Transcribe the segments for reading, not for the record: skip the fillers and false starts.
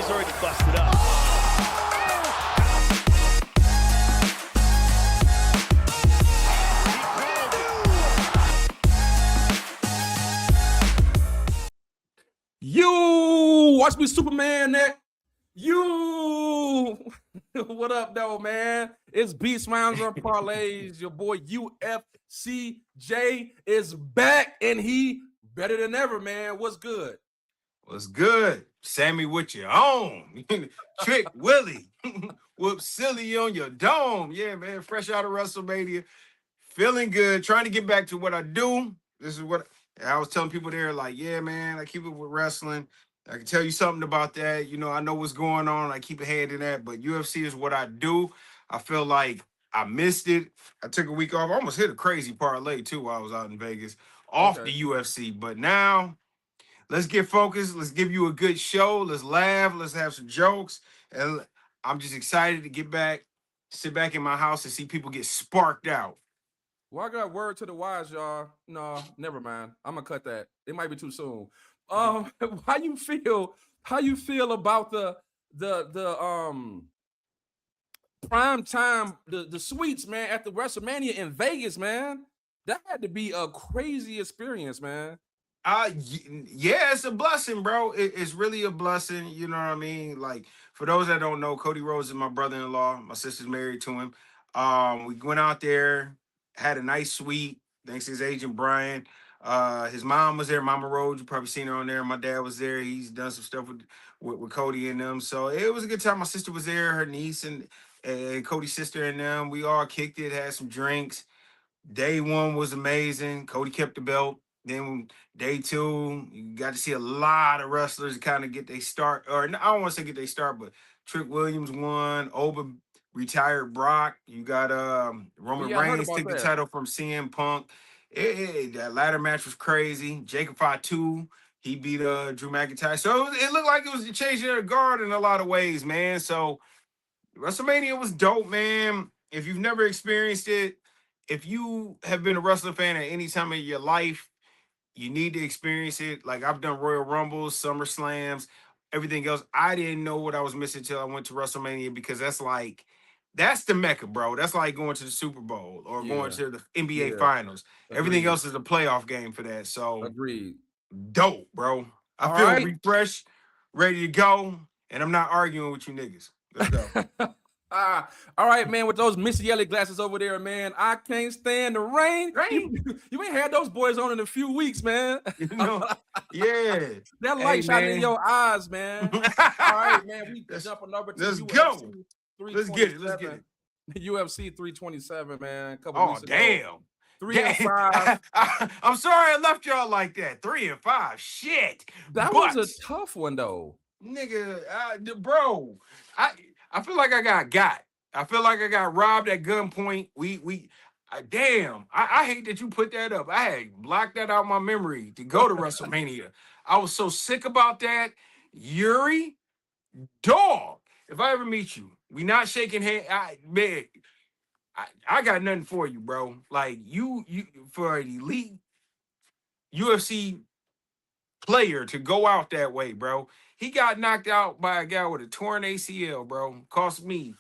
He's already busted up. You watch me, Superman. That you. What up, though, man? It's Beast Minds on Parlays. Your boy UFC J is back, and he better than ever, man. What's good? What's good? Sammy with your own. Trick Willie. Whoop silly on your dome. Yeah, man. Fresh out of WrestleMania. Feeling good. Trying to get back to what I do. This is what I was telling people there, like, yeah, man, I keep it with wrestling. I can tell you something about that. You know, I know what's going on. I keep ahead in that, but UFC is what I do. I feel like I missed it. I took a week off. I almost hit a crazy parlay, too, while I was out in Vegas. Off the UFC. But now, let's get focused. Let's give you a good show. Let's laugh. Let's have some jokes. And I'm just excited to get back, sit back in my house and see people get sparked out. Well, I got word to the wise, y'all. No, never mind. I'm gonna cut that. It might be too soon. How you feel? How you feel about the prime time, the suites, man, at the WrestleMania in Vegas, man? That had to be a crazy experience, man. Yeah, it's a blessing, bro. It's really a blessing. You know what I mean? Like, for those that don't know, Cody Rhodes is my brother-in-law. My sister's married to him. We went out there, had a nice suite, thanks to his agent, Brian. His mom was there, Mama Rhodes. You probably seen her on there. My dad was there. He's done some stuff with Cody and them. So it was a good time. My sister was there, her niece and Cody's sister and them. We all kicked it, had some drinks. Day one was amazing. Cody kept the belt. Then day two, you got to see a lot of wrestlers kind of get their start. Or I don't want to say get their start, but Trick Williams won. Oba retired Brock. You got Roman Reigns took the title from CM Punk. That ladder match was crazy. Jacob Fatu, he beat Drew McIntyre. So it looked like it was changing the guard in a lot of ways, man. So WrestleMania was dope, man. If you've never experienced it, if you have been a wrestling fan at any time in your life, you need to experience it. Like, I've done Royal Rumbles, Summer Slams, everything else. I didn't know what I was missing until I went to WrestleMania, because that's the Mecca, bro. That's like going to the Super Bowl or going to the NBA Finals. Agreed. Everything else is a playoff game for that. So, agreed. Dope, bro. I feel refreshed, ready to go, and I'm not arguing with you niggas. Let's go. All right, man, with those Missy Elliott glasses over there, man, I can't stand the rain. You ain't had those boys on in a few weeks, man. You know, yeah. That light shining in your eyes, man. All right, man, we jumping over to Let's UFC go. Let's get it. UFC 327, man. A couple weeks ago. Damn. 3 and 5. I'm sorry I left y'all like that. 3 and 5. Shit. That was a tough one, though. Nigga, bro. I feel like I got. I feel like I got robbed at gunpoint. Damn. I hate that you put that up. I had blocked that out of my memory to go to WrestleMania. I was so sick about that. Yuri, dog. If I ever meet you, we not shaking hands. I got nothing for you, bro. Like, you for an elite UFC player to go out that way, bro. He got knocked out by a guy with a torn ACL, bro. Cost me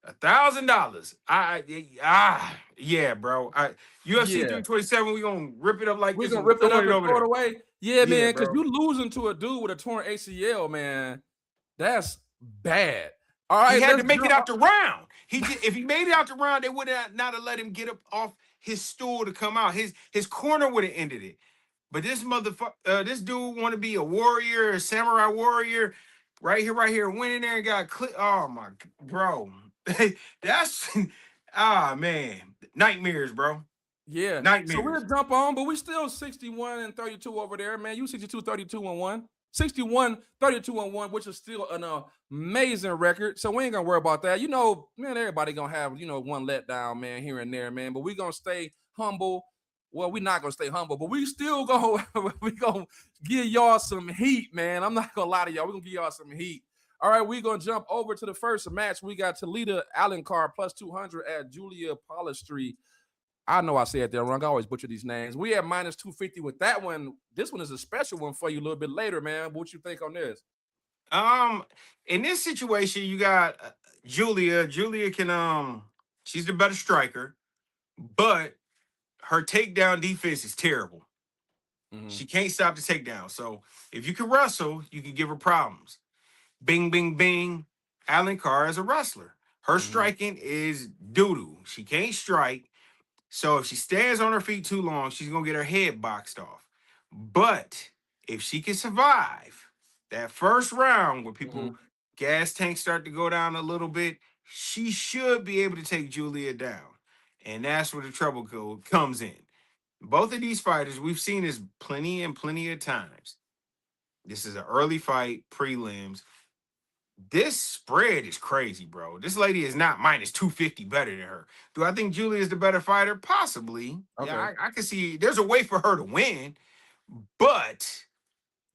$1,000. Yeah, bro. UFC 327, we gonna rip it up like we this. Gonna rip it up and throw it away. Yeah, man, because you losing to a dude with a torn ACL, man. That's bad. All right, he had to make it out the round. If he made it out the round, they would not have let him get up off his stool to come out. His corner would have ended it. But this motherfucker, this dude want to be a warrior, a samurai warrior, right here, went in there and got clipped. Oh my, bro, that's man, nightmares, bro. Yeah, nightmares. So we'll jump on, but we still 61-32 over there, man. You 62-32-1, 61-32-1, which is still an amazing record. So we ain't gonna worry about that. You know, man, everybody gonna have one letdown, man, here and there, man. But we gonna stay humble. Well, we're not gonna stay humble, but we still gonna give y'all some heat, man. I'm not gonna lie to y'all. We're gonna give y'all some heat. All right, we're gonna jump over to the first match. We got Talita Alencar plus 200 at Julia Palestri. I know I said that wrong. I always butcher these names. We have minus 250 with that one. This one is a special one for you a little bit later, man. What you think on this? In this situation, you got Julia. Julia can she's the better striker, but her takedown defense is terrible. Mm-hmm. She can't stop the takedown. So if you can wrestle, you can give her problems. Bing, bing, bing. Alencar is a wrestler. Her striking is doo-doo. She can't strike. So if she stands on her feet too long, she's gonna get her head boxed off. But if she can survive that first round where people gas tanks start to go down a little bit, she should be able to take Julia down. And that's where the trouble comes in. Both of these fighters, we've seen this plenty and plenty of times. This is an early fight, prelims. This spread is crazy, bro. This lady is not minus 250 better than her. Do I think Julia is the better fighter? Possibly. Okay. Yeah, I can see there's a way for her to win. But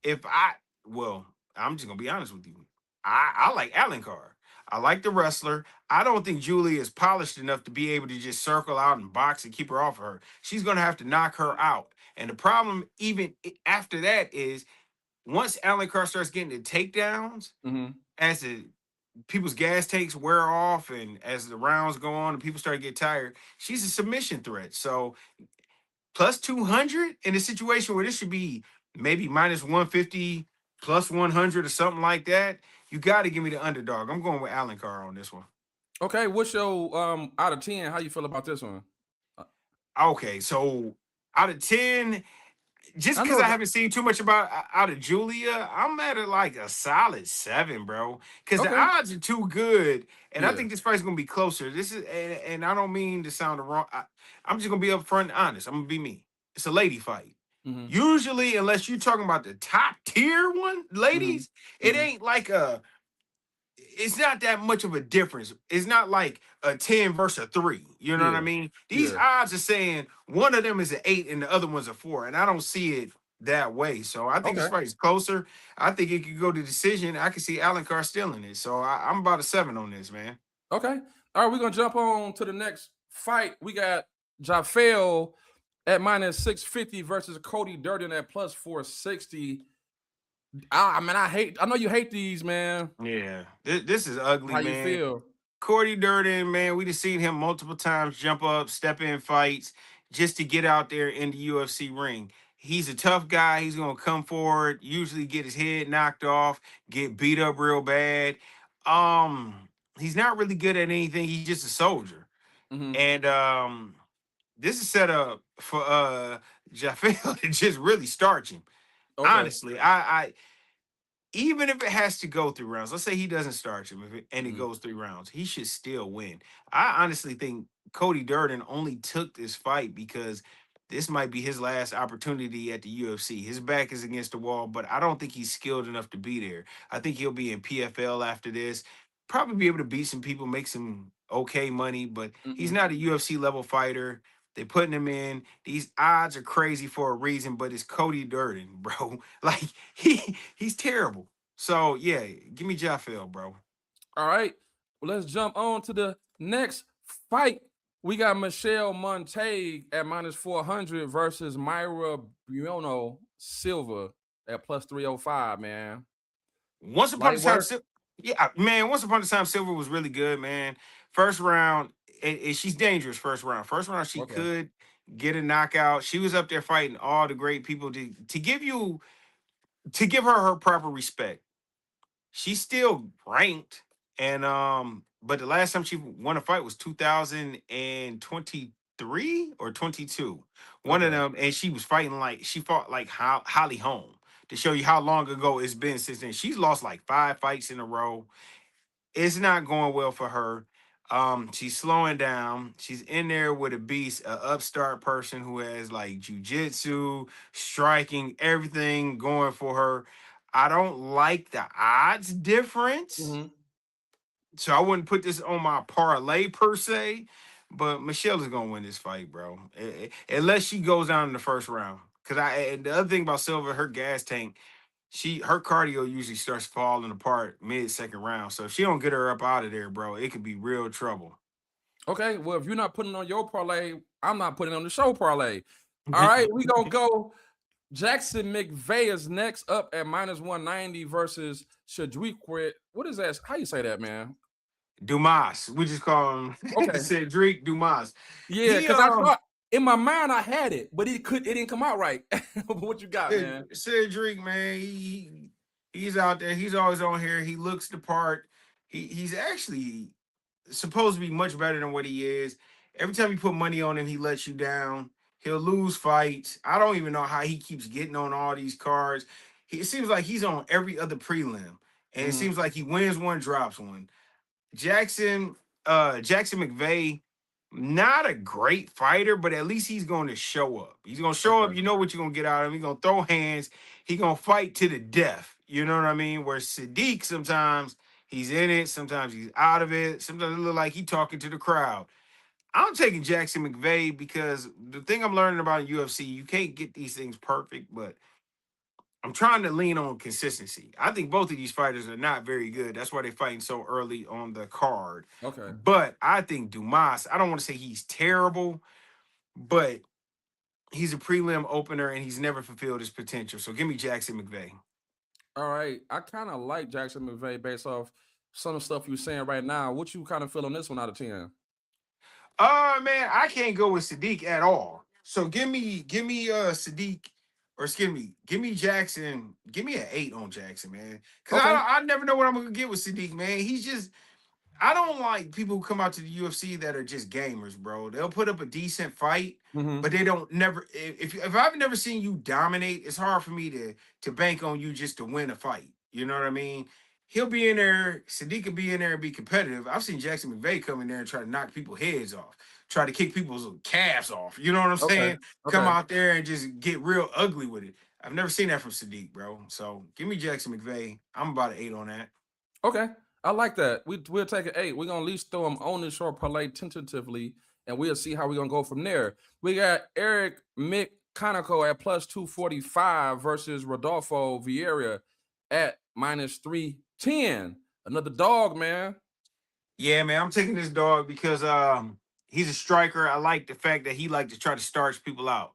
I'm just gonna be honest with you. I like Alencar. I like the wrestler. I don't think Julia is polished enough to be able to just circle out and box and keep her off of her. She's gonna have to knock her out. And the problem, even after that, is once Alencar starts getting the takedowns, as people's gas tanks wear off and as the rounds go on and people start to get tired, she's a submission threat. So plus 200 in a situation where this should be maybe minus 150, plus 100 or something like that, you got to give me the underdog. I'm going with Alencar on this one. Okay, what's your out of 10? How you feel about this one? Okay, so out of 10, just because I haven't seen too much out of Julia, I'm at like a solid 7, bro. Because the odds are too good, and I think this fight's gonna be closer. This is, and I don't mean to sound wrong. I'm just gonna be upfront and honest. I'm gonna be me. It's a lady fight. Usually, unless you're talking about the top tier one, ladies, it ain't like it's not that much of a difference. It's not like a 10 versus a 3. You know what I mean? These odds are saying one of them is an 8 and the other one's a 4. And I don't see it that way. So I think this fight is closer. I think it could go to decision. I can see Alencar stealing it. So I'm about a 7 on this, man. Okay. All right, we're going to jump on to the next fight. We got Jafel at minus 650 versus Cody Durden at plus 460. I know you hate these, man. Yeah, this is ugly, man. How you feel? Cody Durden, man, we just seen him multiple times jump up, step in fights just to get out there in the UFC ring. He's a tough guy. He's going to come forward, usually get his head knocked off, get beat up real bad. He's not really good at anything. He's just a soldier. And this is set up for Jafel to just really starch him. Honestly, I even if it has to go 3 rounds, let's say he doesn't start him and it goes 3 rounds, he should still win. I honestly think Cody Durden only took this fight because this might be his last opportunity at the UFC. His back is against the wall, but I don't think he's skilled enough to be there. I think he'll be in PFL after this, probably be able to beat some people, make some okay money, but he's not a UFC level fighter. They're putting him in. These odds are crazy for a reason, but it's Cody Durden, bro. Like he's terrible. So yeah, give me Jafel, bro. All right. Well, let's jump on to the next fight. We got Michelle Montague at minus 400 versus Mayra Bueno Silva at plus 305, man. Once upon a time, once upon a time, Silva was really good, man. First round, and she's dangerous first round. First round, she could get a knockout. She was up there fighting all the great people to give her proper respect. She's still ranked, and but the last time she won a fight was 2023 or 22. One of them, and she fought like Holly Holm to show you how long ago it's been since then. She's lost like 5 fights in a row. It's not going well for her. She's slowing down. She's in there with a beast, an upstart person who has like jujitsu, striking, everything going for her. I don't like the odds difference. So I wouldn't put this on my parlay per se, but Michelle is gonna win this fight, bro. Unless she goes down in the first round. And the other thing about Silva, her gas tank, her cardio usually starts falling apart mid-second round. So if she don't get her up out of there, bro, it could be real trouble. Okay, well, if you're not putting on your parlay, I'm not putting on the show parlay. All right, we gonna go Jackson McVey is next up at -190 versus Sedriques. What is that? How you say that, man? Dumas. We just call him Okay. Cedric Dumas. Yeah, because I thought in my mind I had it, but it didn't come out right. What you got, man? Cedric, man, he's out there. He's always on here. He looks the part. He's actually supposed to be much better than what he is. Every time you put money on him, he lets you down. He'll lose fights. I don't even know how he keeps getting on all these cards. It seems like he's on every other prelim, and it seems like he wins one, drops one. Jackson McVey, not a great fighter, but at least he's going to show up. He's going to show up. You know what you're going to get out of him. He's going to throw hands. He's going to fight to the death. You know what I mean? Where Sedriques, sometimes he's in it. Sometimes he's out of it. Sometimes it look like he's talking to the crowd. I'm taking Jackson McVey because the thing I'm learning about UFC, you can't get these things perfect, but I'm trying to lean on consistency. I think both of these fighters are not very good. That's why they're fighting so early on the card. Okay. But I think Dumas, I don't want to say he's terrible, but he's a prelim opener and he's never fulfilled his potential. So give me Jackson McVey. All right. I kind of like Jackson McVey based off some of the stuff you're saying right now. What you kind of feel on this one out of 10? Man, I can't go with Sadiq at all. So give me Sadiq, or excuse me, give me Jackson. Give me an 8 on Jackson, man. Because Okay. I never know what I'm gonna get with Sadiq, man. He's just, I don't like people who come out to the UFC that are just gamers, bro. They'll put up a decent fight, but they don't never. If I've never seen you dominate, it's hard for me to bank on you just to win a fight. You know what I mean? He'll be in there. Sadiq will be in there and be competitive. I've seen Jackson McVey come in there and try to knock people's heads off, try to kick people's calves off. You know what I'm saying? Come out there and just get real ugly with it. I've never seen that from Sadiq, bro. So give me Jackson McVey. I'm about an 8 on that. Okay. I like that. We'll take an 8. We're gonna at least throw him on the short parlay tentatively, and we'll see how we're gonna go from there. We got Eric McConico at +245 versus Rodolfo Vieira at -310. Another dog, man. Yeah, man, I'm taking this dog because he's a striker. I like the fact that he like to try to starch people out.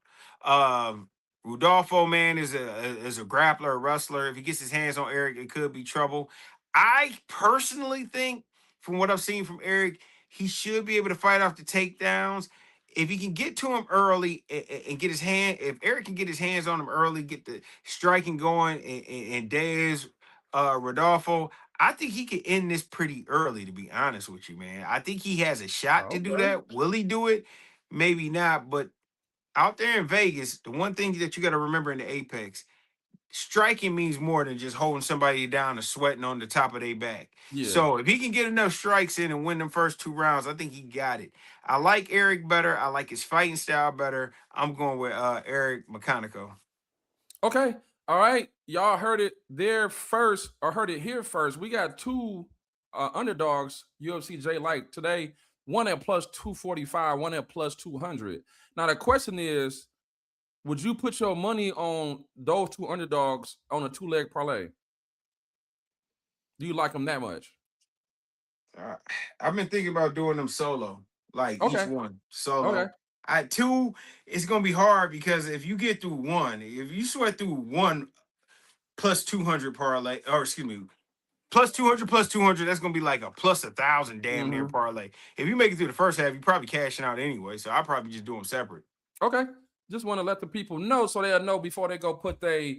Rodolfo, man, is a grappler, a wrestler. If he gets his hands on Eric, it could be trouble. I personally think, from what I've seen from Eric, he should be able to fight off the takedowns. If he can get to him early and get his hand, if Eric can get his hands on him early, get the striking going, and Dez, Rodolfo, I think he could end this pretty early, to be honest with you, man. I think he has a shot to do that. Will he do it? Maybe not. But out there in Vegas, the one thing that you got to remember in the Apex, striking means more than just holding somebody down and sweating on the top of their back. Yeah. So if he can get enough strikes in and win them first 2 rounds, I think he got it. I like Eric better. I like his fighting style better. I'm going with Eric McConico. Okay. All right. Y'all heard it there first, or heard it here first. We got 2 underdogs, UFC J like today. One at +245, one at +200. Now the question is, would you put your money on those 2 underdogs on a 2-leg parlay? Do you like them that much? I've been thinking about doing them solo, like each one solo. Okay. At 2, it's gonna be hard because if you get through 1, if you sweat through 1 +200 parlay, or excuse me, +200, that's gonna be like a +1,000 damn near parlay. If you make it through the first half, you're probably cashing out anyway. So I'll probably just do them separate. Okay. Just want to let the people know so they'll know before they go put their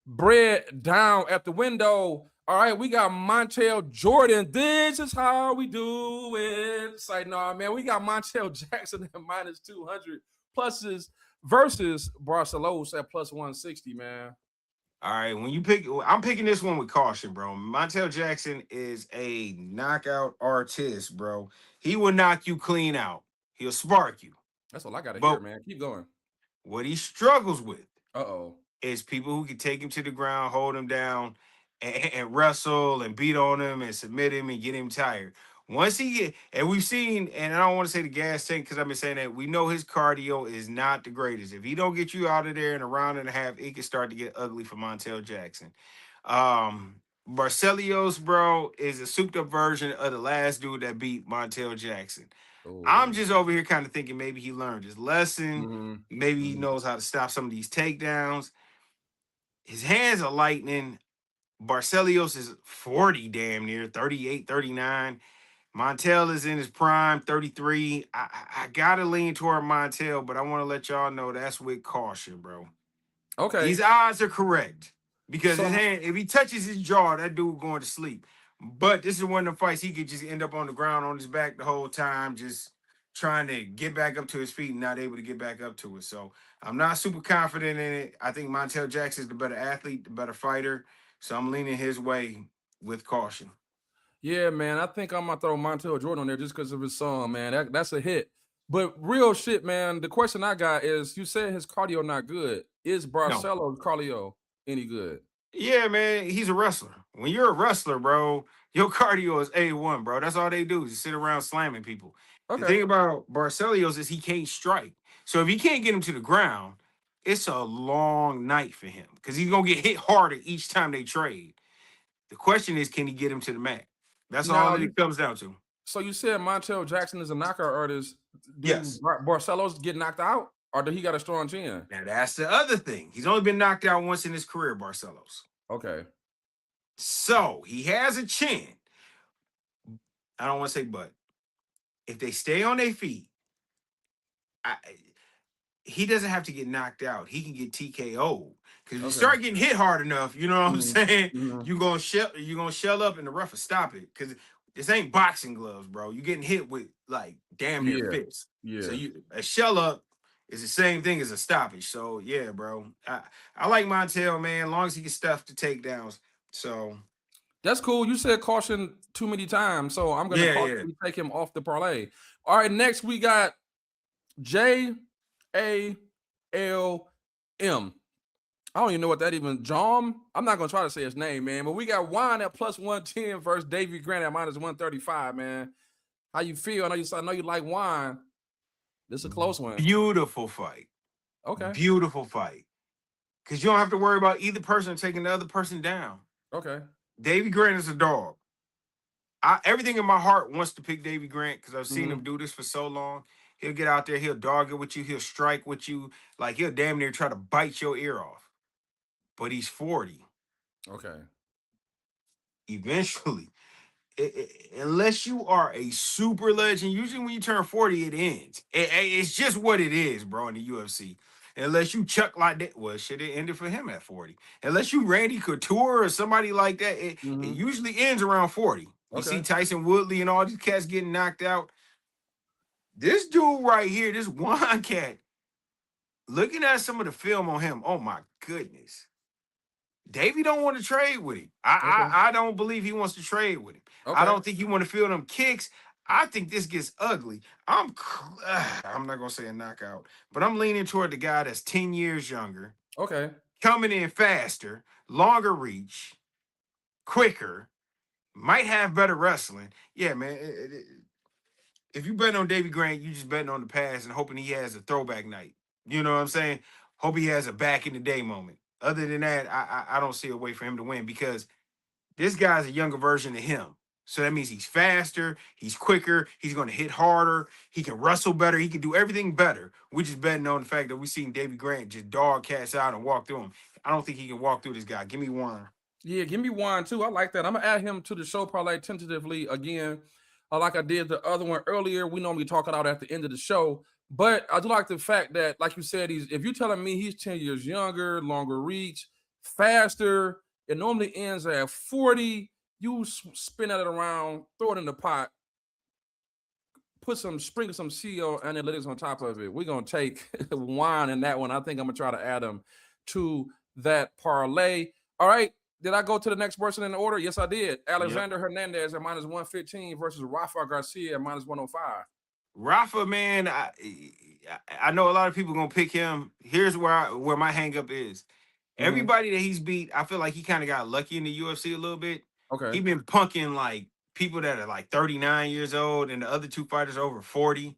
bread down at the window. All right, we got Montel Jordan. This is how we do it. It's like, no, man, we got Montel Jackson at -200 pluses versus Barcelos at +160, man. All right, when you pick, I'm picking this one with caution, bro. Montel Jackson is a knockout artist, bro. He will knock you clean out. He'll spark you. That's all I got to hear, man. Keep going. What he struggles with Uh-oh. is people who can take him to the ground, hold him down, and wrestle and beat on him and submit him and get him tired. Once he get, and we've seen, and I don't want to say the gas tank because I've been saying that, we know his cardio is not the greatest. If he don't get you out of there in a round and a half, it can start to get ugly for Montel Jackson. Barcelos, bro, is a souped up version of the last dude that beat Montel Jackson. I'm just over here kind of thinking maybe he learned his lesson. Maybe he knows how to stop some of these takedowns. His hands are lightning. Barcelos is 40 damn near, 38, 39. Montel is in his prime, 33. I gotta lean toward Montel, but I want to let y'all know that's with caution, bro. Okay. These odds are correct because his So hand, if he touches his jaw, that dude going to sleep. But this is one of the fights he could just end up on the ground on his back the whole time, just trying to get back up to his feet and not able to get back up to it. So I'm not super confident in it. I think Montel Jackson is the better athlete, the better fighter. So I'm leaning his way with caution. yeah, man, I think I'm gonna throw Montel Jordan on there just because of his song, man. That's a hit. But real shit, man. The question I got is: you said his cardio not good. Is No. Barcelos cardio any good? Yeah, man, he's a wrestler. When you're a wrestler, bro, your cardio is A1, bro. That's all they do is sit around slamming people. The Okay. thing about Barcelos is he can't strike. So if you can't get him to the ground, it's a long night for him because he's gonna get hit harder each time they trade. The question is, can he get him to the mat? That's all Now, that it comes down to. so you said Montel Jackson is a knockout artist. Do Yes. Barcelos get knocked out, or do he got a strong chin? Now that's the other thing. He's only been knocked out once in his career, Barcelos. Okay. So he has a chin. I don't want to say but. If they stay on their feet, he doesn't have to get knocked out. He can get TKO. Because if you Okay. start getting hit hard enough, you know what I'm saying? Mhm. You're gonna shell up and the ref will stop it. Because this ain't boxing gloves, bro. You're getting hit with like damn near Yeah. fists. Yeah. So a shell up is the same thing as a stoppage. So yeah, bro. I like Montel, man, as long as he can stuff the takedowns. So That's cool. You said caution too many times, so I'm gonna yeah. take him off the parlay. All right, next we got JALM. I don't even know what that even Jom. I'm not gonna try to say his name, man. But we got Wine at plus 110 versus Davey Grant at minus 135, man. How you feel? I know you like Wine. This is a close one. Beautiful fight. Okay. Beautiful fight. Because you don't have to worry about either person taking the other person down. Okay. Davey Grant is a dog. Everything in my heart wants to pick Davey Grant because I've seen him do this for so long. He'll get out there, he'll dog it with you, he'll strike with you, like he'll damn near try to bite your ear off. But he's 40. Okay. Eventually, unless you are a super legend, usually when you turn 40, it ends. It's just what it is, bro, in the UFC. Unless you Chuck like that, well, shit, it ended for him at 40. Unless you Randy Couture or somebody like that, it usually ends around 40. You see Tyson Woodley and all these cats getting knocked out. This dude right here, this one cat, looking at some of the film on him, oh my goodness. Davey don't want to trade with him. I don't believe he wants to trade with him. I don't think he want to feel them kicks. I think this gets ugly. I'm not gonna say a knockout, but I'm leaning toward the guy that's 10 years younger. Okay. Coming in faster, longer reach, quicker, might have better wrestling. Yeah, man. If you bet on Davey Grant, you just betting on the past and hoping he has a throwback night. You know what I'm saying? Hope he has a back in the day moment. Other than that, I don't see a way for him to win because this guy's a younger version of him. So that means he's faster, he's quicker, he's going to hit harder, he can wrestle better, he can do everything better. We're just betting on the fact that we've seen Davey Grant just dog cats out and walk through him. I don't think he can walk through this guy. Give me one. Yeah, give me Wine too. I like that. I'm gonna add him to the show parlay tentatively again. Like I did the other one earlier. We normally talk it out at the end of the show. But I do like the fact that, like you said, if you're telling me he's 10 years younger, longer reach, faster, it normally ends at 40. You spin it around, throw it in the pot, sprinkle some CEO analytics on top of it. We're gonna take Wine in that one. I think I'm gonna try to add him to that parlay. All right. Did I go to the next person in the order? Yes, I did. Alexander Hernandez at minus 115 versus Rafa García at minus 105. Rafa, man, I know a lot of people gonna pick him. Here's where my hangup is. Everybody that he's beat, I feel like he kind of got lucky in the UFC a little bit. Okay. He's been punking like people that are like 39 years old, and the other two fighters are over 40.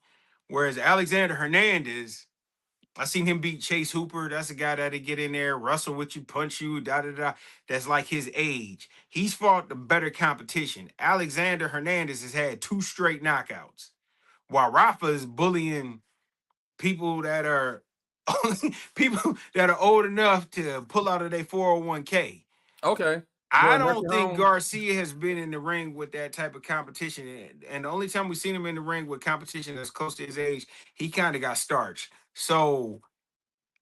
Whereas Alexander Hernandez, I seen him beat Chase Hooper. That's a guy that'll get in there, wrestle with you, punch you, da. That's like his age. He's fought the better competition. Alexander Hernandez has had 2 straight knockouts, while Rafa is bullying people that are people that are old enough to pull out of their 401k. Okay. I Well, that's don't your think own. Garcia has been in the ring with that type of competition. And the only time we've seen him in the ring with competition that's close to his age, he kind of got starched. So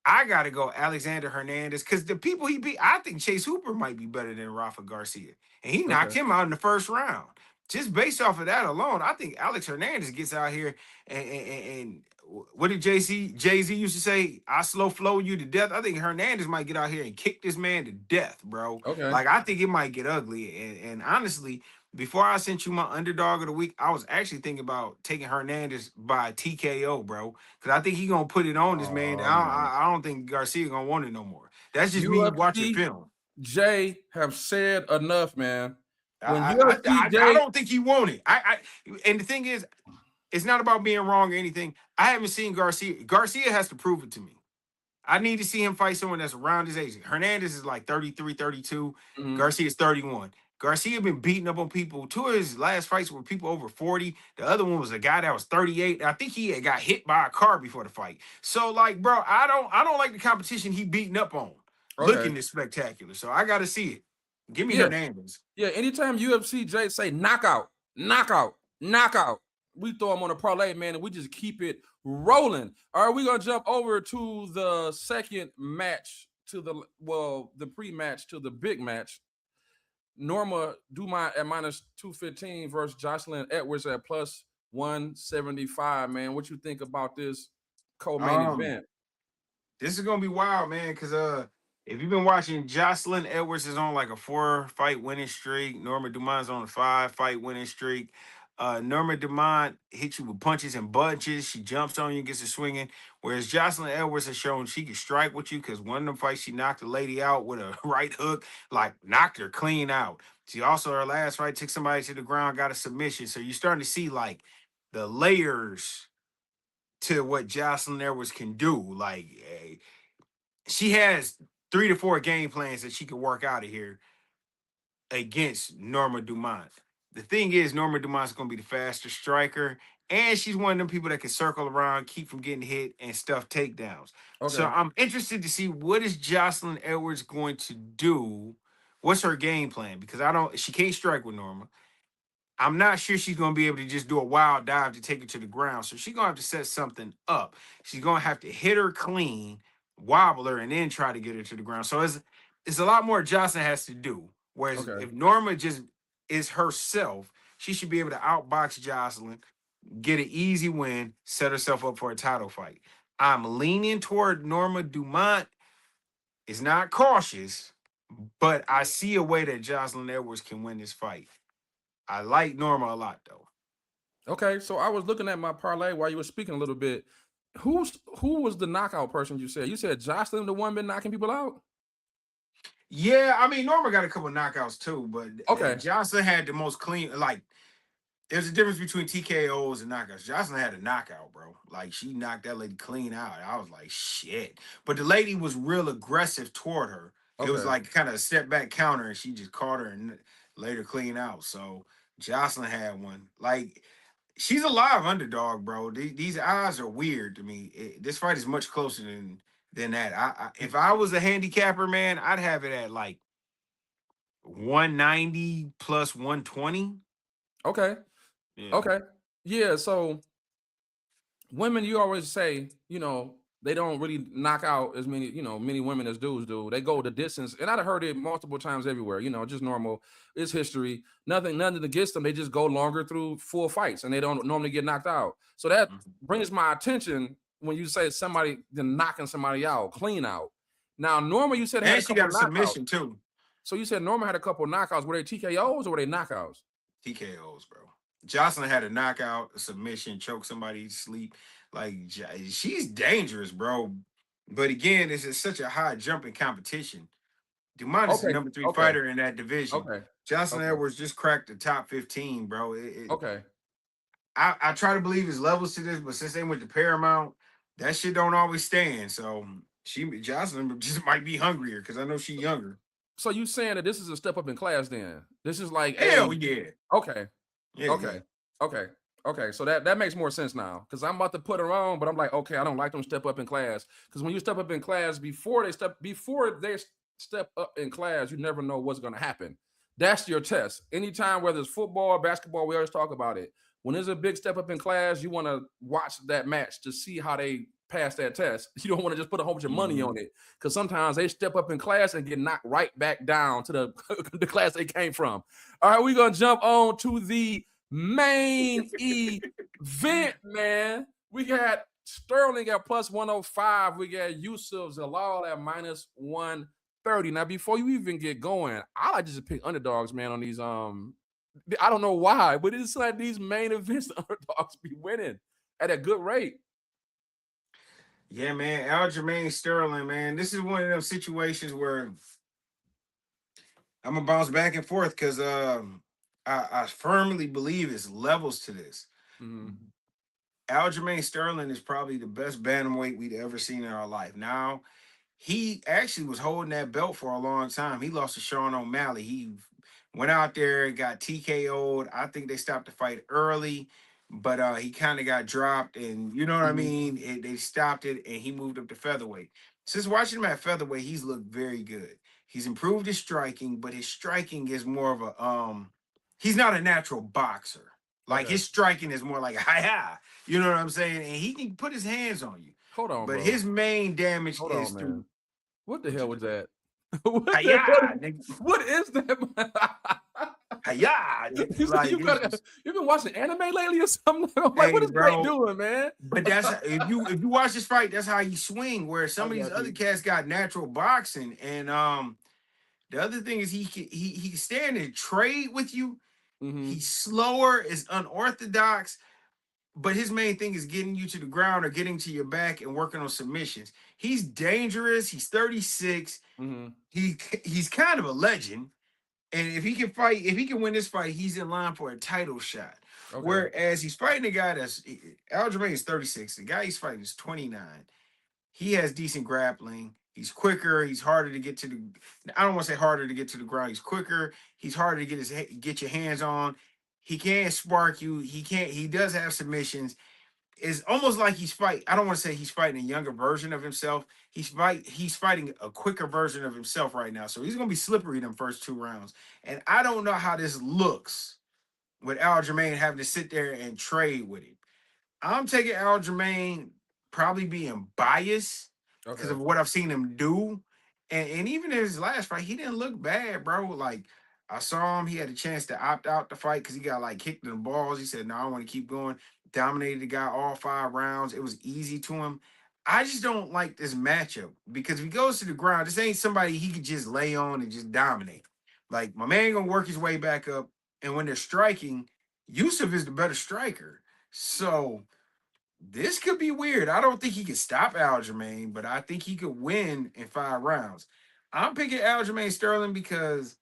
I got to go Alexander Hernandez because the people he beat, I think Chase Hooper might be better than Rafa Garcia. And he knocked Okay. him out in the first round. Just based off of that alone, I think Alex Hernandez gets out here and what did Jay-Z used to say? I slow flow you to death. I think Hernandez might get out here and kick this man to death, bro. Okay. Like, I think it might get ugly. And honestly, before I sent you my underdog of the week, I was actually thinking about taking Hernandez by TKO, bro. Because I think he gonna put it on this man. Oh man. I don't think Garcia gonna want it no more. That's just me watching UFC film. Jay have said enough, man. When UFC I Jay, don't think he want it. And the thing is, it's not about being wrong or anything. I haven't seen Garcia. Garcia has to prove it to me. I need to see him fight someone that's around his age. Hernandez is like 33, 32. Mhm. Garcia is 31. Garcia been beating up on people. Two of his last fights were people over 40. The other one was a guy that was 38. I think he had got hit by a car before the fight. So, like, bro, I don't like the competition he beating up on. Okay. Looking this spectacular. So I gotta see it. Give me Yeah. Hernandez. Yeah. Anytime UFC Jay say knockout, knockout, knockout, we throw him on a parlay, man, and we just keep it rolling. All right, we're gonna jump over to the second match, to the pre-match to the big match. Norma Dumont at -215 versus Joselyne Edwards at +175. Man, what you think about this co-main Um, event? This is gonna be wild, man. Cause if you've been watching, Joselyne Edwards is on like a 4-fight winning streak. Norma Dumont's on a 5-fight winning streak. Norma Dumont hits you with punches and bunches. She jumps on you, gets a swinging. Whereas Joselyne Edwards has shown she can strike with you because one of them fights she knocked a lady out with a right hook, like knocked her clean out. She also her last fight took somebody to the ground, got a submission. So you're starting to see like the layers to what Joselyne Edwards can do. Like she has 3 to 4 game plans that she could work out of here against Norma Dumont. The thing is, Norma Dumont's going to be the faster striker, and she's one of them people that can circle around, keep from getting hit, and stuff takedowns. So Okay. I'm interested to see what is Joselyne Edwards going to do. What's her game plan? Because she can't strike with Norma. I'm not sure she's going to be able to just do a wild dive to take her to the ground. So she's going to have to set something up. She's going to have to hit her clean, wobble her, and then try to get her to the ground. So it's a lot more Johnson has to do. Whereas Okay. if Norma just is herself, she should be able to outbox Joselyne, get an easy win, set herself up for a title fight. I'm leaning toward Norma Dumont. It's not cautious, but I see a way that Joselyne Edwards can win this fight. I like Norma a lot, though. Okay. So I was looking at my parlay while you were speaking a little bit. Who was the knockout person you said? You said Joselyne, the one been knocking people out? Yeah, I mean Norma got a couple knockouts too, but Okay. Johnson had the most clean. Like, there's a difference between TKOs and knockouts. Johnson had a knockout, bro. Like, she knocked that lady clean out. I was like, shit. But the lady was real aggressive toward her. It was Okay. like kind of a step back counter, and she just caught her and laid her clean out. So Jocelyn had one. Like, she's a live underdog, bro. These odds are weird to me. This fight is much closer than that. If I was a handicapper, man, I'd have it at like 190 plus 120. Okay. Yeah. Okay. Yeah. So women, you always say, they don't really knock out as many women as dudes do. They go the distance. And I've heard it multiple times everywhere, just normal. It's history. Nothing against them. They just go longer through full fights and they don't normally get knocked out. So that brings my attention when you say somebody then knocking somebody out, clean out. Now, Norma, you said had And a she couple got a knockouts. submission too. So you said Norma had a couple knockouts. Were they TKOs or were they knockouts? TKOs, bro. Jocelyn had a knockout, a submission, choke somebody to sleep. Like, she's dangerous, bro. But again, it's just such a high jumping competition. Dumont is the number 3 Okay. fighter in that division. Okay. Jocelyn Okay. Edwards just cracked the top 15, bro. Okay. I try to believe there's levels to this, but since they went to Paramount, that shit don't always stand. So Jocelyn just might be hungrier because I know she's younger. So you saying that this is a step up in class then? This is like Hell yeah. okay. Yeah, Okay. yeah. Okay. Okay, so that makes more sense now because I'm about to put her on, but I'm like, okay, I don't like them step up in class because when you step up in class before they step up in class, you never know what's going to happen. That's your test. Anytime, whether it's football, basketball, we always talk about it. When there's a big step up in class, you want to watch that match to see how they pass that test. You don't want to just put a whole bunch of money on it because sometimes they step up in class and get knocked right back down to the class they came from. All right, we're going to jump on to the main event, man. We got Sterling at plus 105. We got Youssef Zalal at minus 130. Now, before you even get going, I like just to pick underdogs, man, on these. I don't know why, but it's like these main events, the underdogs be winning at a good rate. Yeah, man. Aljamain Sterling, man. This is one of those situations where I'm gonna bounce back and forth because I firmly believe it's levels to this. Mm-hmm. Aljamain Sterling is probably the best bantamweight we'd ever seen in our life. Now, he actually was holding that belt for a long time. He lost to Sean O'Malley. He went out there, got TKO'd. I think they stopped the fight early, but he kind of got dropped, and you know what I mean? They stopped it, and he moved up to featherweight. Since watching him at featherweight, he's looked very good. He's improved his striking, but his striking is more of a he's not a natural boxer. Like his striking is more like a hi-ha. You know what I'm saying? And he can put his hands on you. Hold on, but bro. His main damage Hold is on, through. Man. What the hell was that? What is that? Like, you've been watching anime lately or something? Like, hey, what is bro, Great doing, man? But that's if you watch this fight, that's how you swing. Where some of these other cats got natural boxing, and the other thing is he can stand and trade with you. He's slower, is unorthodox, but his main thing is getting you to the ground or getting to your back and working on submissions. He's dangerous. He's 36. He's kind of a legend. And if he can win this fight, he's in line for a title shot. Okay. Whereas he's fighting a guy that's Aljamain is 36. The guy he's fighting is 29. He has decent grappling. He's quicker. He's harder to get to the. I don't want to say harder to get to the ground. He's quicker. He's harder to get your hands on. He can't spark you. He does have submissions. It's almost like he's fighting. I don't want to say he's fighting a younger version of himself. He's fighting a quicker version of himself right now. So he's gonna be slippery in them first 2 rounds. And I don't know how this looks with Aljamain having to sit there and trade with him. I'm taking Aljamain probably being biased because of what I've seen him do. And even in his last fight, he didn't look bad, bro. Like, I saw him, he had a chance to opt out the fight because he got like kicked in the balls. He said, no, I want to keep going. Dominated the guy all 5 rounds. It was easy to him. I just don't like this matchup because if he goes to the ground, this ain't somebody he could just lay on and just dominate. Like, my man gonna work his way back up. And when they're striking, Youssef is the better striker. So this could be weird. I don't think he could stop Aljamain, but I think he could win in 5 rounds. I'm picking Aljamain Sterling because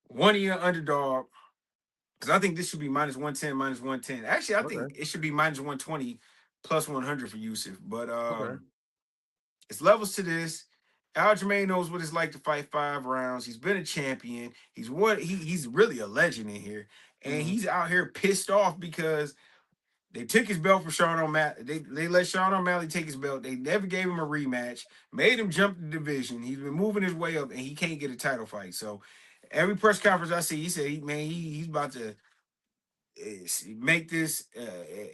one of your underdog, because I think this should be minus 110, minus 110. Actually, I think it should be minus 120 plus 100 for Youssef. But it's levels to this. Aljamain knows what it's like to fight 5 rounds. He's been a champion. He's really a legend in here. And he's out here pissed off because they took his belt from Sean O'Malley. They let Sean O'Malley take his belt. They never gave him a rematch, made him jump the division. He's been moving his way up, and he can't get a title fight. So every press conference I see, he said, he's about to make this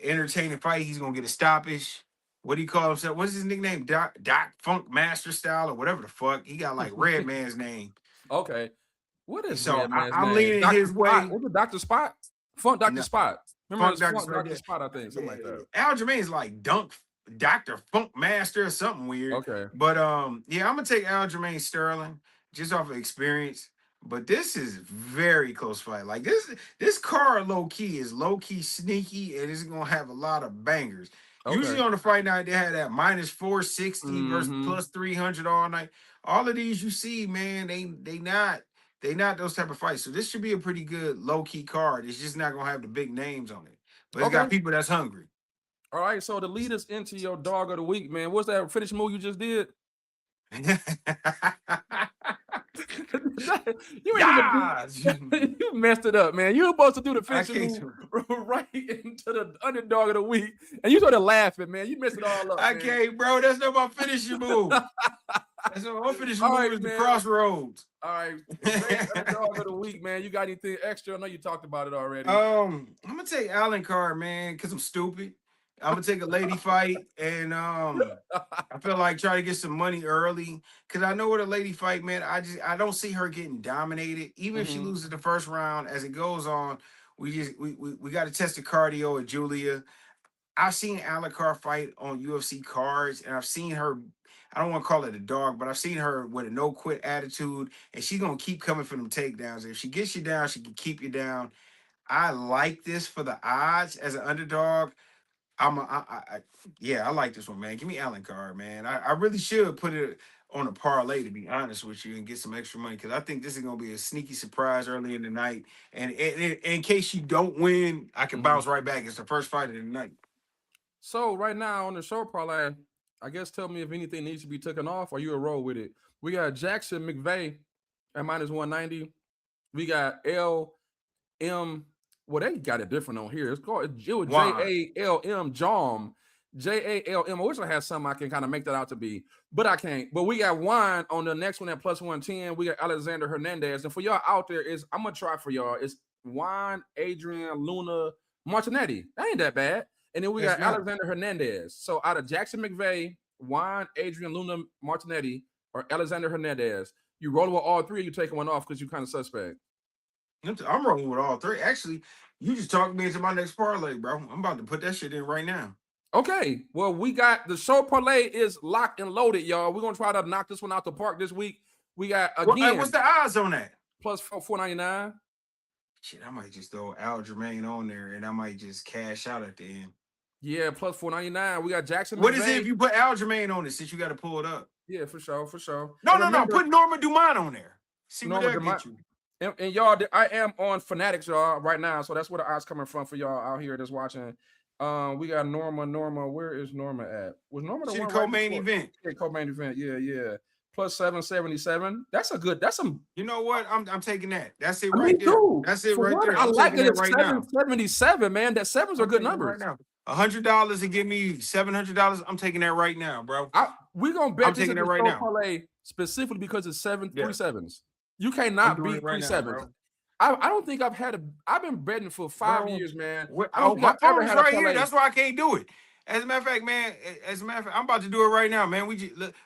entertaining fight. He's going to get a stoppage. What do you call himself? What's his nickname? Doc Funk Master Style or whatever the fuck. He got like Red Man's name. Okay. What is so? Red Man's I'm name? leaning Dr. his way. What's it, Dr. Spot? Funk Dr. Spot. Remember Funk Dr. Spot, I think. Something like that. Aljamain is like Dr. Funk Master or something weird. Okay. But yeah, I'm gonna take Aljamain Sterling just off of experience. But this is very close fight. Like this card low key sneaky, and it's gonna have a lot of bangers. Okay. Usually on the fight night, they had that minus 460 versus plus 300 all night. All of these you see, man, they not those type of fights. So this should be a pretty good low-key card. It's just not gonna have the big names on it. But it's got people that's hungry. All right. So to lead us into your dog of the week, man, what's that finish move you just did? You ain't even you messed it up, man. You were supposed to do the finishing move right into the underdog of the week, and you started laughing, man. You messed it all up. I can't, bro. That's not my finishing move. That's not my finishing move. Is the crossroads. All right, underdog of the week, man. You got anything extra? I know you talked about it already. I'm gonna take Allen Carr, man, because I'm stupid. I'm gonna take a lady fight, and I feel like try to get some money early because I know with a lady fight, man. I don't see her getting dominated, even if she loses the first round. As it goes on, we got to test the cardio of Julia. I've seen Allen Carr fight on UFC cards, and I've seen her. I don't want to call it a dog, but I've seen her with a no quit attitude, and she's gonna keep coming for them takedowns. If she gets you down, she can keep you down. I like this for the odds as an underdog. I like this one, man. Give me Allen Carr, man. I really should put it on a parlay, to be honest with you, and get some extra money because I think this is gonna be a sneaky surprise early in the night. And in case you don't win, I can bounce right back. It's the first fight of the night. So right now on the show parlay, I guess tell me if anything needs to be taken off or you a roll with it. We got Jackson McVey at -190. We got LM. Well, they got it different on here. It was JALM, JALM. JALM. I wish I had something I can kind of make that out to be, but I can't. But we got Juan on the next one at +110. We got Alexander Hernandez. And for y'all out there, I'm going to try for y'all. It's Juan, Adrián, Luna, Martinetti. That ain't that bad. And then we got Alexander Hernandez. So out of Jackson McVey, Juan, Adrián, Luna, Martinetti, or Alexander Hernandez, you rolling with all three or you taking one off because you kind of suspect? I'm rolling with all three. Actually, you just talked me into my next parlay, bro. I'm about to put that shit in right now. Okay. Well, we got the show parlay is locked and loaded, y'all. We're going to try to knock this one out the park this week. We got, again. What's the odds on that? Plus 499. Shit, I might just throw Aljamain on there and I might just cash out at the end. Yeah, plus 499. We got Jackson. What is it if you put Aljamain on it since you got to pull it up? Yeah, for sure. No. Put Norma Dumont on there. See what that gets you. And y'all, I am on Fanatics, y'all, right now. So that's where the odds coming from for y'all out here that's watching. We got Norma. Where is Norma at? Was Norma the one co-main event? Yeah, co-main event. Yeah. Plus 777. That's some. You know what? I'm taking that. That's it right there. That's it right there. I like it. It's 777, man. That sevens are good numbers. Right now. $100 and give me $700. I'm taking that right now, bro. We're gonna bet. I'm taking that right now. Parlay specifically because it's 3 sevens. You cannot beat 3 sevens. I don't think I've been betting for 5 years, man. My phone's right here. That's why I can't do it. As a matter of fact, man. I'm about to do it right now, man.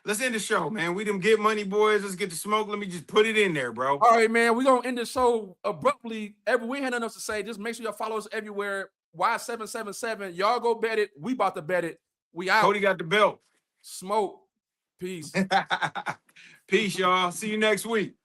Let's end the show, man. We them get money, boys. Let's get the smoke. Let me just put it in there, bro. All right, man. We're gonna end the show abruptly. We ain't had nothing else to say. Just make sure y'all follow us everywhere. Y777. Y'all go bet it. We about to bet it. We out. Cody got the belt. Smoke. Peace. Peace, y'all. See you next week.